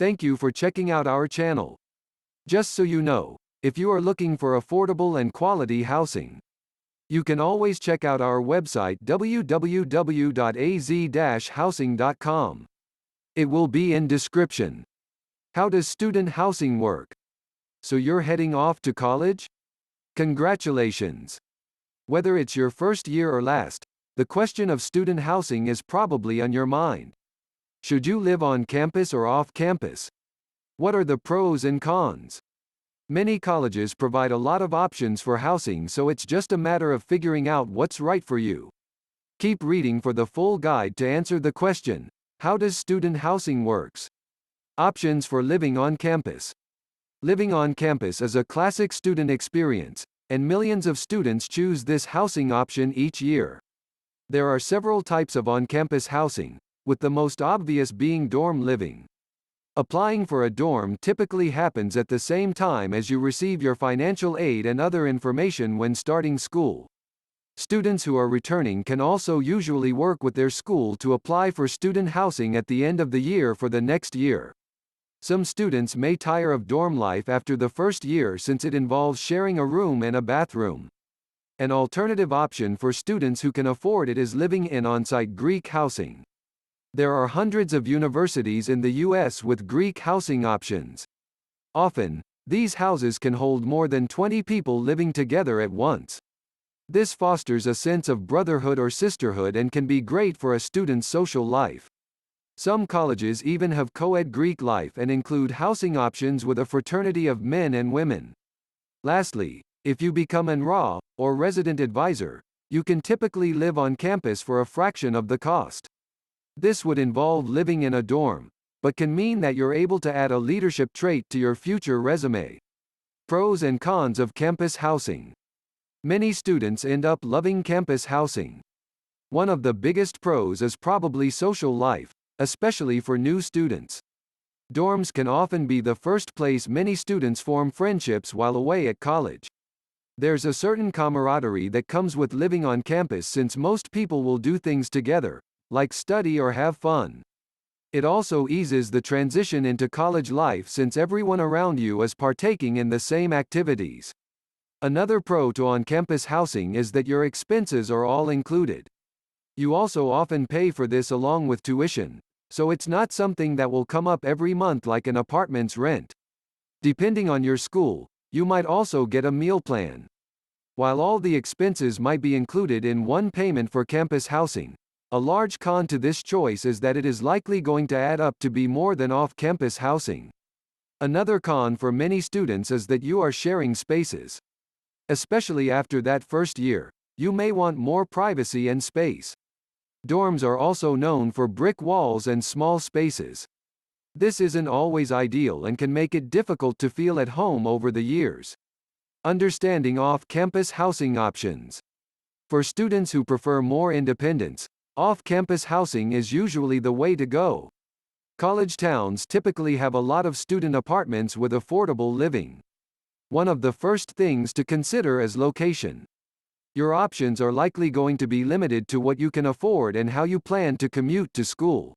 Thank you for checking out our channel. Just so you know, if you are looking for affordable and quality housing, you can always check out our website www.az-housing.com. It will be in description. How does student housing work? So you're heading off to college? Congratulations! Whether it's your first year or last, the question of student housing is probably on your mind. Should you live on campus or off campus? What are the pros and cons? Many colleges provide a lot of options for housing, so it's just a matter of figuring out what's right for you. Keep reading for the full guide to answer the question, how does student housing works? Options for living on campus. Living on campus is a classic student experience, and millions of students choose this housing option each year. There are several types of on-campus housing, with the most obvious being dorm living. Applying for a dorm typically happens at the same time as you receive your financial aid and other information when starting school. Students who are returning can also usually work with their school to apply for student housing at the end of the year for the next year. Some students may tire of dorm life after the first year since it involves sharing a room and a bathroom. An alternative option for students who can afford it is living in on-site Greek housing. There are hundreds of universities in the U.S. with Greek housing options. Often, these houses can hold more than 20 people living together at once. This fosters a sense of brotherhood or sisterhood and can be great for a student's social life. Some colleges even have co-ed Greek life and include housing options with a fraternity of men and women. Lastly, if you become an RA, or resident advisor, you can typically live on campus for a fraction of the cost. This would involve living in a dorm, but can mean that you're able to add a leadership trait to your future resume. Pros and cons of campus housing. Many students end up loving campus housing. One of the biggest pros is probably social life, especially for new students. Dorms can often be the first place many students form friendships while away at college. There's a certain camaraderie that comes with living on campus since most people will do things together, like study or have fun. It also eases the transition into college life since everyone around you is partaking in the same activities. Another pro to on-campus housing is that your expenses are all included. You also often pay for this along with tuition, so it's not something that will come up every month like an apartment's rent. Depending on your school, you might also get a meal plan. While all the expenses might be included in one payment for campus housing, a large con to this choice is that it is likely going to add up to be more than off-campus housing. Another con for many students is that you are sharing spaces. Especially after that first year, you may want more privacy and space. Dorms are also known for brick walls and small spaces. This isn't always ideal and can make it difficult to feel at home over the years. Understanding off-campus housing options. For students who prefer more independence, off-campus housing is usually the way to go. College towns typically have a lot of student apartments with affordable living. One of the first things to consider is location. Your options are likely going to be limited to what you can afford and how you plan to commute to school.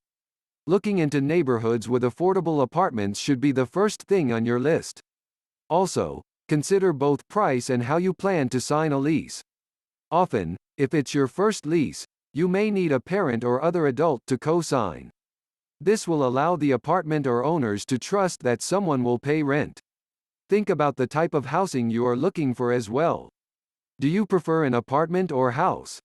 Looking into neighborhoods with affordable apartments should be the first thing on your list. Also, consider both price and how you plan to sign a lease. Often, if it's your first lease, you may need a parent or other adult to co-sign. This will allow the apartment or owners to trust that someone will pay rent. Think about the type of housing you are looking for as well. Do you prefer an apartment or house?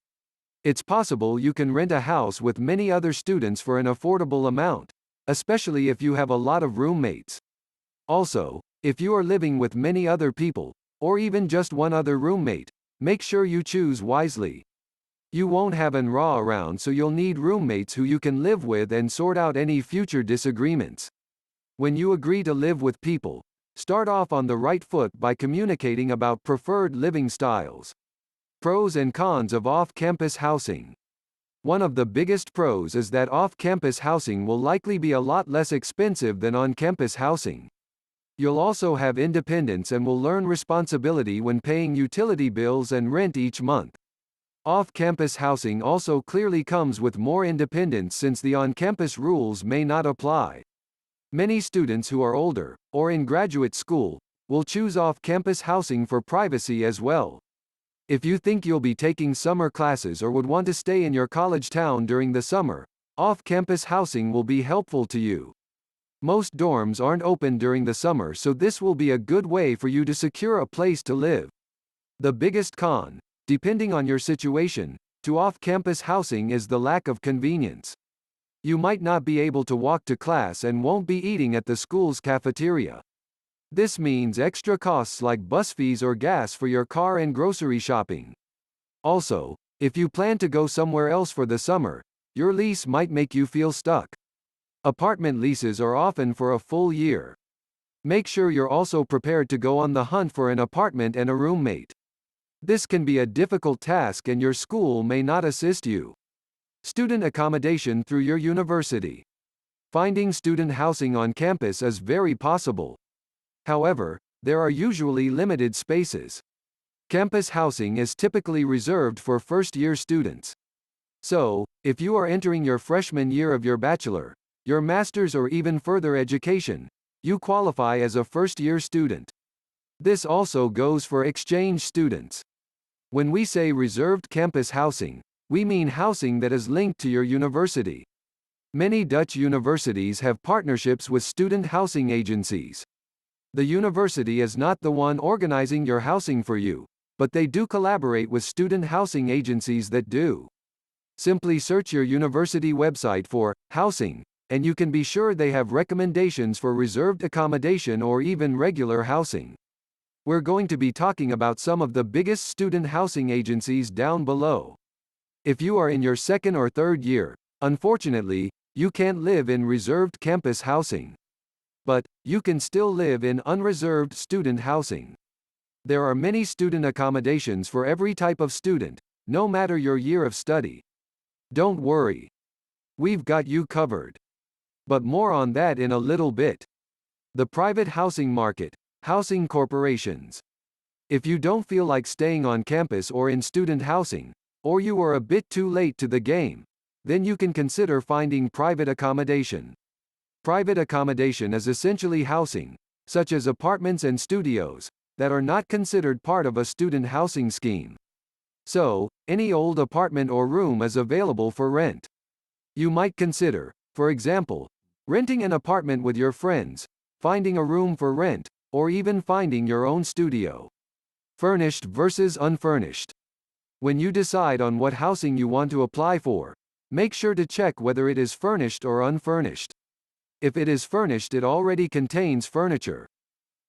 It's possible you can rent a house with many other students for an affordable amount, especially if you have a lot of roommates. Also, if you are living with many other people, or even just one other roommate, make sure you choose wisely. You won't have an RA around, so you'll need roommates who you can live with and sort out any future disagreements. When you agree to live with people, start off on the right foot by communicating about preferred living styles. Pros and cons of off-campus housing. One of the biggest pros is that off-campus housing will likely be a lot less expensive than on-campus housing. You'll also have independence and will learn responsibility when paying utility bills and rent each month. Off-campus housing also clearly comes with more independence since the on-campus rules may not apply. Many students who are older, or in graduate school, will choose off-campus housing for privacy as well. If you think you'll be taking summer classes or would want to stay in your college town during the summer, off-campus housing will be helpful to you. Most dorms aren't open during the summer, so this will be a good way for you to secure a place to live. The biggest con, depending on your situation, to off-campus housing is the lack of convenience. You might not be able to walk to class and won't be eating at the school's cafeteria. This means extra costs like bus fees or gas for your car and grocery shopping. Also, if you plan to go somewhere else for the summer, your lease might make you feel stuck. Apartment leases are often for a full year. Make sure you're also prepared to go on the hunt for an apartment and a roommate. This can be a difficult task and your school may not assist you. Student accommodation through your university. Finding student housing on campus is very possible. However, there are usually limited spaces. Campus housing is typically reserved for first-year students. So, if you are entering your freshman year of your bachelor, your master's or even further education, you qualify as a first-year student. This also goes for exchange students. When we say reserved campus housing, we mean housing that is linked to your university. Many Dutch universities have partnerships with student housing agencies. The university is not the one organizing your housing for you, but they do collaborate with student housing agencies that do. Simply search your university website for housing, and you can be sure they have recommendations for reserved accommodation or even regular housing. We're going to be talking about some of the biggest student housing agencies down below. If you are in your second or third year, unfortunately, you can't live in reserved campus housing. But, you can still live in unreserved student housing. There are many student accommodations for every type of student, no matter your year of study. Don't worry. We've got you covered. But more on that in a little bit. The private housing market, housing corporations. If you don't feel like staying on campus or in student housing, or you are a bit too late to the game, then you can consider finding private accommodation. Private accommodation is essentially housing, such as apartments and studios, that are not considered part of a student housing scheme. So, any old apartment or room is available for rent. You might consider, for example, renting an apartment with your friends, finding a room for rent, or even finding your own studio. Furnished versus unfurnished. When you decide on what housing you want to apply for, make sure to check whether it is furnished or unfurnished. If it is furnished, it already contains furniture.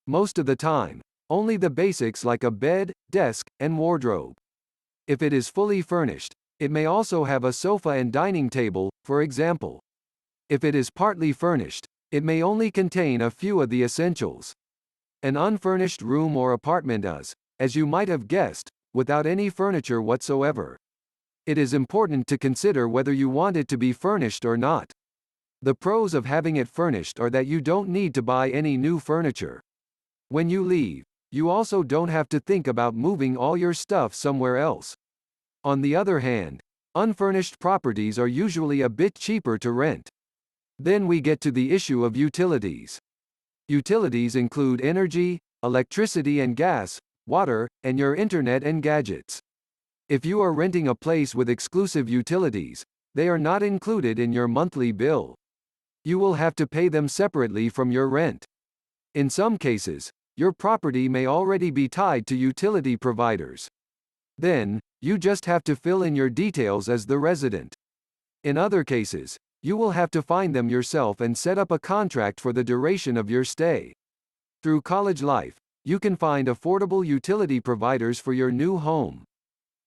Most of the time, only the basics like a bed, desk, and wardrobe. If it is fully furnished, it may also have a sofa and dining table, for example. If it is partly furnished, it may only contain a few of the essentials. An unfurnished room or apartment is, as you might have guessed, without any furniture whatsoever. It is important to consider whether you want it to be furnished or not. The pros of having it furnished are that you don't need to buy any new furniture. When you leave, you also don't have to think about moving all your stuff somewhere else. On the other hand, unfurnished properties are usually a bit cheaper to rent. Then we get to the issue of utilities. Utilities include energy, electricity and gas, water, and your internet and gadgets. If you are renting a place with exclusive utilities, they are not included in your monthly bill. You will have to pay them separately from your rent. In some cases, your property may already be tied to utility providers. Then, you just have to fill in your details as the resident. In other cases, you will have to find them yourself and set up a contract for the duration of your stay. Through college life, you can find affordable utility providers for your new home.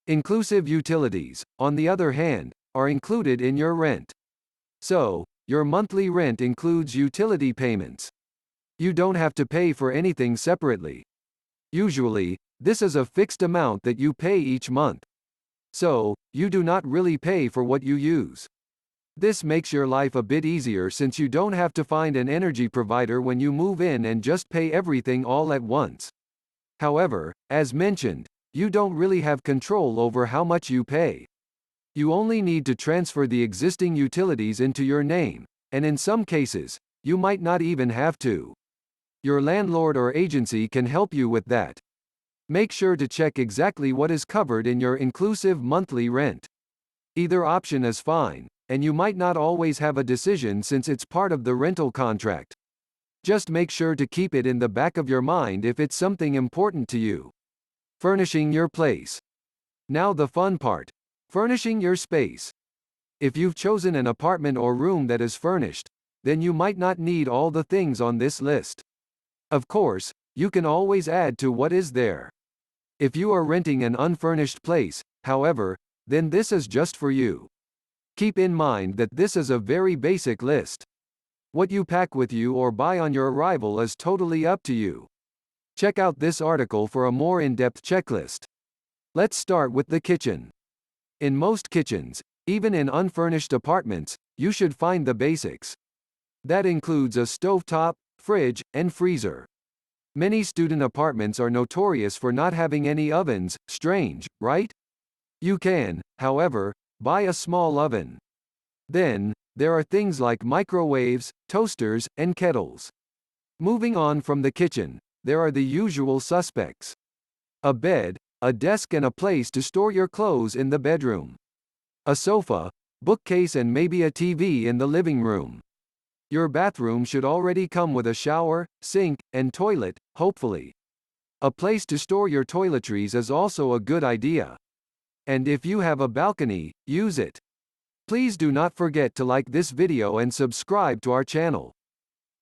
Inclusive utilities, on the other hand, are included in your rent. So, your monthly rent includes utility payments. You don't have to pay for anything separately. Usually, this is a fixed amount that you pay each month. So, you do not really pay for what you use. This makes your life a bit easier since you don't have to find an energy provider when you move in and just pay everything all at once. However, as mentioned, you don't really have control over how much you pay. You only need to transfer the existing utilities into your name, and in some cases, You might not even have to. Your landlord or agency can help you with that. Make sure to check exactly what is covered in your inclusive monthly rent. Either option is fine, and you might not always have a decision since it's part of the rental contract. Just make sure to keep it in the back of your mind if it's something important to you. Furnishing your place. Now the fun part. Furnishing your space. If you've chosen an apartment or room that is furnished, then you might not need all the things on this list. Of course, you can always add to what is there. If you are renting an unfurnished place, however, then this is just for you. Keep in mind that this is a very basic list. What you pack with you or buy on your arrival is totally up to you. Check out this article for a more in-depth checklist. Let's start with the kitchen. In most kitchens, even in unfurnished apartments, you should find the basics. That includes a stovetop, fridge, and freezer. Many student apartments are notorious for not having any ovens. Strange, right? You can, however, buy a small oven. Then, there are things like microwaves, toasters, and kettles. Moving on from the kitchen, there are the usual suspects. A bed, a desk and a place to store your clothes in the bedroom. A sofa, bookcase and maybe a TV in the living room. Your bathroom should already come with a shower, sink, and toilet, hopefully. A place to store your toiletries is also a good idea. And if you have a balcony, use it. Please do not forget to like this video and subscribe to our channel.